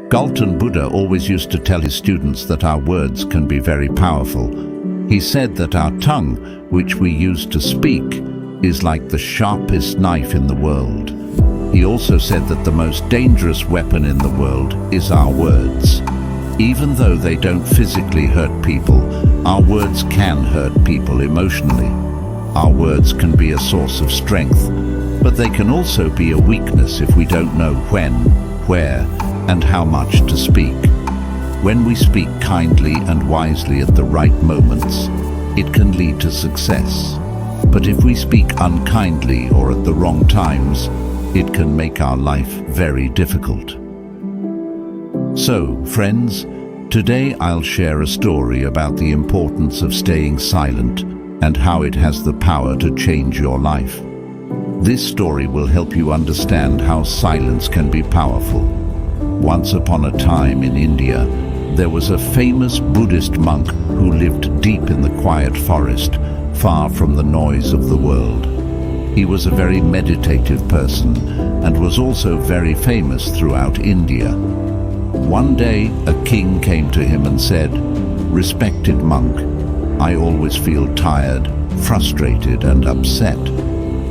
Galton Buddha always used to tell his students that our words can be very powerful. He said that our tongue, which we use to speak, is like the sharpest knife in the world. He also said that the most dangerous weapon in the world is our words. Even though they don't physically hurt people, our words can hurt people emotionally. Our words can be a source of strength, but they can also be a weakness if we don't know when, where, and how much to speak. When we speak kindly and wisely at the right moments, it can lead to success. But if we speak unkindly or at the wrong times, it can make our life very difficult. So, friends, today I'll share a story about the importance of staying silent and how it has the power to change your life. This story will help you understand how silence can be powerful. Once upon a time in India, there was a famous Buddhist monk who lived deep in the quiet forest, far from the noise of the world. He was a very meditative person and was also very famous throughout India. One day, a king came to him and said, "Respected monk, I always feel tired, frustrated, and upset.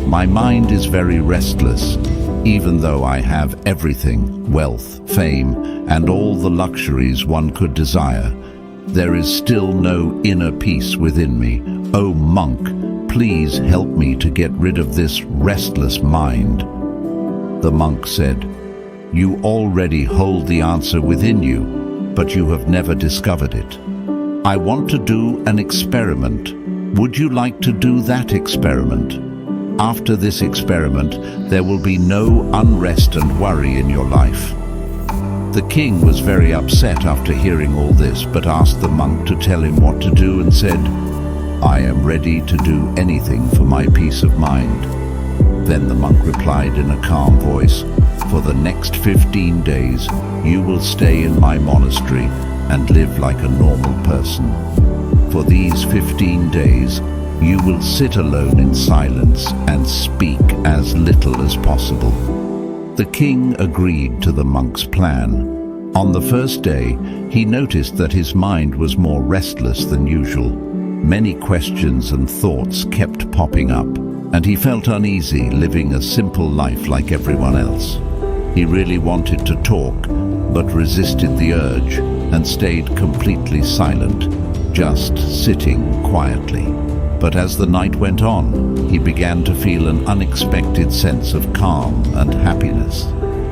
My mind is very restless. Even though I have everything, wealth, fame, and all the luxuries one could desire, there is still no inner peace within me. Oh monk, please help me to get rid of this restless mind." The monk said, "You already hold the answer within you, but you have never discovered it. I want to do an experiment. Would you like to do that experiment? After this experiment, there will be no unrest and worry in your life." The king was very upset after hearing all this, but asked the monk to tell him what to do and said, "I am ready to do anything for my peace of mind." Then the monk replied in a calm voice, "For the next 15 days, you will stay in my monastery and live like a normal person. For these 15 days, you will sit alone in silence and speak as little as possible." The king agreed to the monk's plan. On the first day, he noticed that his mind was more restless than usual. Many questions and thoughts kept popping up, and he felt uneasy living a simple life like everyone else. He really wanted to talk, but resisted the urge and stayed completely silent, just sitting quietly. But as the night went on, he began to feel an unexpected sense of calm and happiness.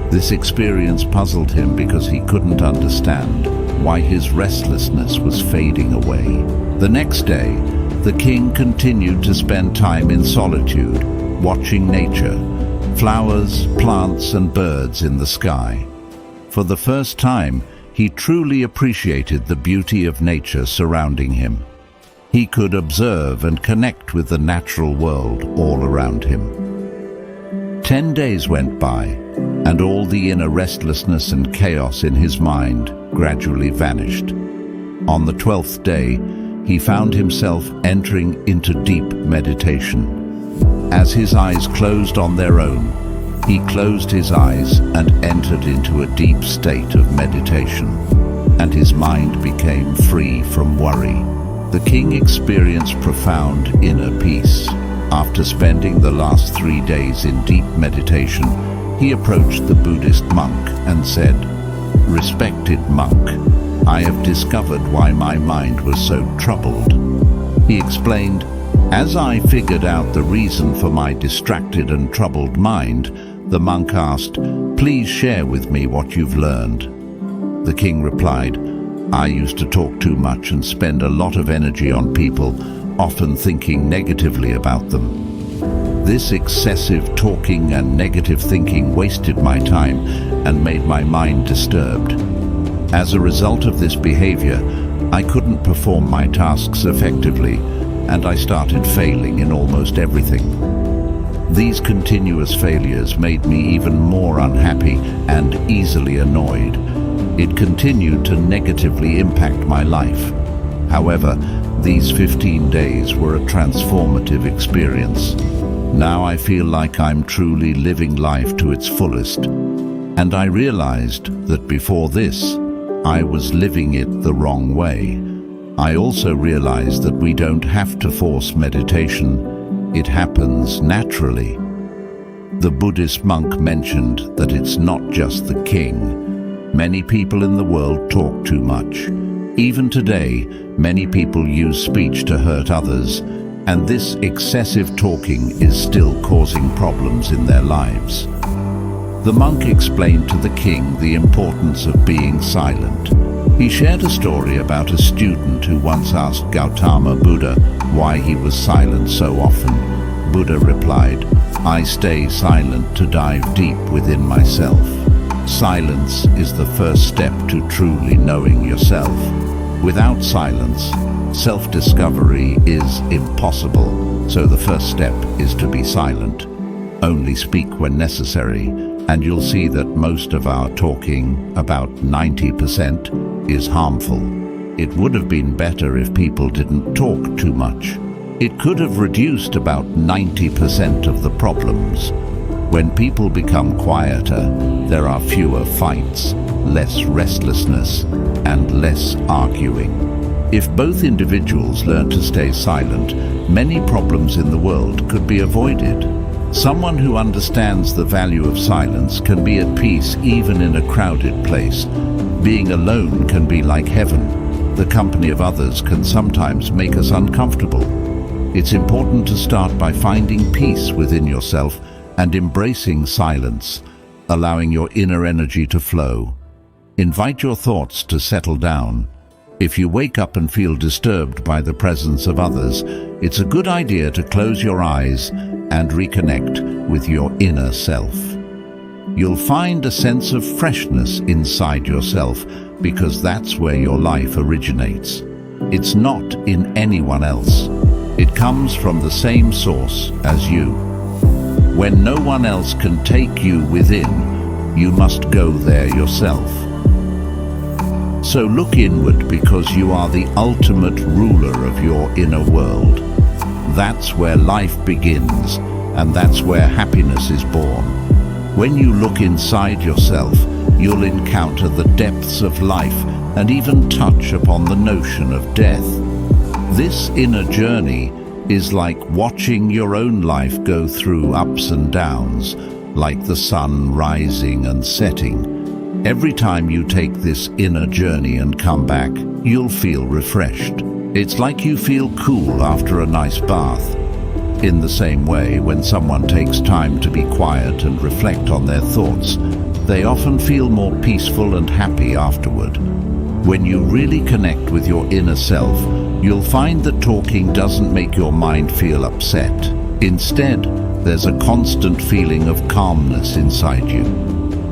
This experience puzzled him because he couldn't understand why his restlessness was fading away. The next day, the king continued to spend time in solitude, watching nature, flowers, plants, and birds in the sky. For the first time, he truly appreciated the beauty of nature surrounding him. He could observe and connect with the natural world all around him. 10 days went by, and all the inner restlessness and chaos in his mind gradually vanished. On the 12th day, he found himself entering into deep meditation. As his eyes closed on their own, he closed his eyes and entered into a deep state of meditation, and his mind became free from worry. The king experienced profound inner peace. After spending the last 3 days in deep meditation, he approached the Buddhist monk and said, "Respected monk, I have discovered why my mind was so troubled." He explained, "As I figured out the reason for my distracted and troubled mind," the monk asked, "Please share with me what you've learned." The king replied, "I used to talk too much and spend a lot of energy on people, often thinking negatively about them. This excessive talking and negative thinking wasted my time and made my mind disturbed. As a result of this behavior, I couldn't perform my tasks effectively, and I started failing in almost everything. These continuous failures made me even more unhappy and easily annoyed. It continued to negatively impact my life. However, these 15 days were a transformative experience. Now I feel like I'm truly living life to its fullest. And I realized that before this, I was living it the wrong way. I also realized that we don't have to force meditation. It happens naturally. The Buddhist monk mentioned that it's not just the king. Many people in the world talk too much. Even today, many people use speech to hurt others, and this excessive talking is still causing problems in their lives. The monk explained to the king the importance of being silent. He shared a story about a student who once asked Gautama Buddha why he was silent so often. Buddha replied, "I stay silent to dive deep within myself." Silence is the first step to truly knowing yourself. Without silence, self-discovery is impossible, so the first step is to be silent. Only speak when necessary, and you'll see that most of our talking, about 90%, is harmful. It would have been better if people didn't talk too much. It could have reduced about 90% of the problems. When people become quieter, there are fewer fights, less restlessness, and less arguing. If both individuals learn to stay silent, many problems in the world could be avoided. Someone who understands the value of silence can be at peace even in a crowded place. Being alone can be like heaven. The company of others can sometimes make us uncomfortable. It's important to start by finding peace within yourself and embracing silence, allowing your inner energy to flow. Invite your thoughts to settle down. If you wake up and feel disturbed by the presence of others, it's a good idea to close your eyes and reconnect with your inner self. You'll find a sense of freshness inside yourself because that's where your life originates. It's not in anyone else. It comes from the same source as you. When no one else can take you within, you must go there yourself. So look inward because you are the ultimate ruler of your inner world. That's where life begins, and that's where happiness is born. When you look inside yourself, you'll encounter the depths of life and even touch upon the notion of death. This inner journey is like watching your own life go through ups and downs, like the sun rising and setting. Every time you take this inner journey and come back, you'll feel refreshed. It's like you feel cool after a nice bath. In the same way, when someone takes time to be quiet and reflect on their thoughts, they often feel more peaceful and happy afterward. When you really connect with your inner self, you'll find that talking doesn't make your mind feel upset. Instead, there's a constant feeling of calmness inside you.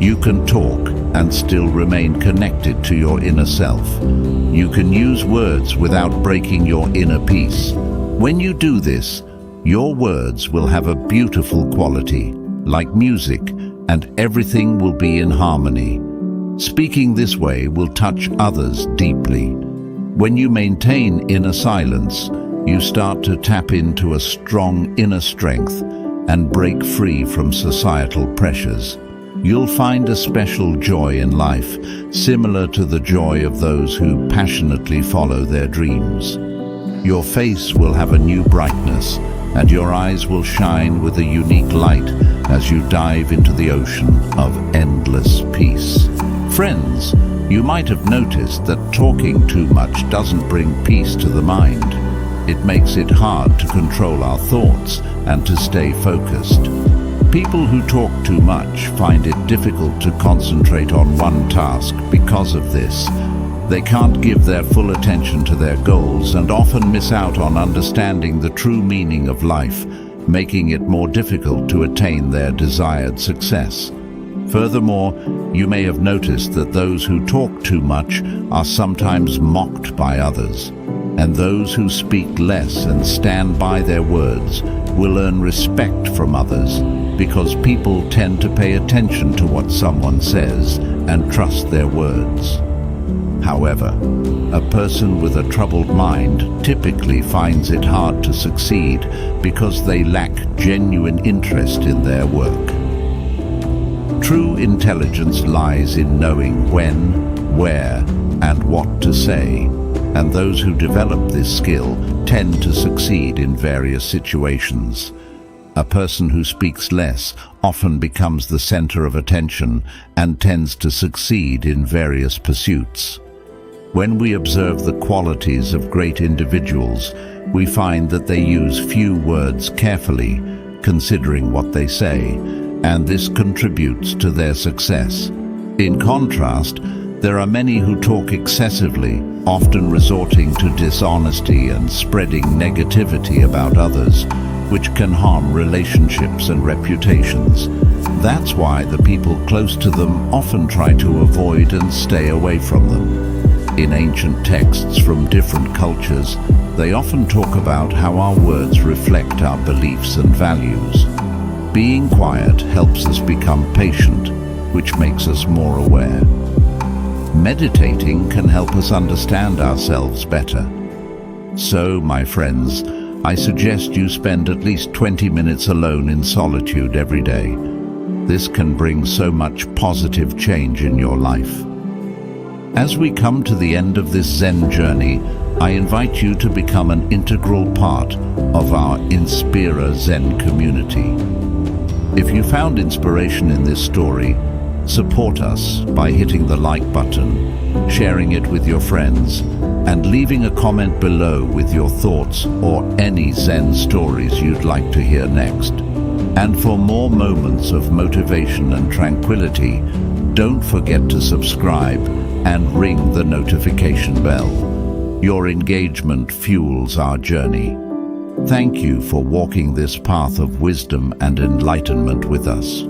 You can talk and still remain connected to your inner self. You can use words without breaking your inner peace. When you do this, your words will have a beautiful quality, like music, and everything will be in harmony. Speaking this way will touch others deeply. When you maintain inner silence, you start to tap into a strong inner strength and break free from societal pressures. You'll find a special joy in life, similar to the joy of those who passionately follow their dreams. Your face will have a new brightness, and your eyes will shine with a unique light as you dive into the ocean of endless peace. Friends, you might have noticed that talking too much doesn't bring peace to the mind. It makes it hard to control our thoughts and to stay focused. People who talk too much find it difficult to concentrate on one task because of this. They can't give their full attention to their goals and often miss out on understanding the true meaning of life, making it more difficult to attain their desired success. Furthermore, you may have noticed that those who talk too much are sometimes mocked by others, and those who speak less and stand by their words will earn respect from others because people tend to pay attention to what someone says and trust their words. However, a person with a troubled mind typically finds it hard to succeed because they lack genuine interest in their work. True intelligence lies in knowing when, where, and what to say, and those who develop this skill tend to succeed in various situations. A person who speaks less often becomes the center of attention and tends to succeed in various pursuits. When we observe the qualities of great individuals, we find that they use few words carefully, considering what they say, and this contributes to their success. In contrast, there are many who talk excessively, often resorting to dishonesty and spreading negativity about others, which can harm relationships and reputations. That's why the people close to them often try to avoid and stay away from them. In ancient texts from different cultures, they often talk about how our words reflect our beliefs and values. Being quiet helps us become patient, which makes us more aware. Meditating can help us understand ourselves better. So, my friends, I suggest you spend at least 20 minutes alone in solitude every day. This can bring so much positive change in your life. As we come to the end of this Zen journey, I invite you to become an integral part of our Inspira Zen community. If you found inspiration in this story, support us by hitting the like button, sharing it with your friends, and leaving a comment below with your thoughts or any Zen stories you'd like to hear next. And for more moments of motivation and tranquility, don't forget to subscribe and ring the notification bell. Your engagement fuels our journey. Thank you for walking this path of wisdom and enlightenment with us.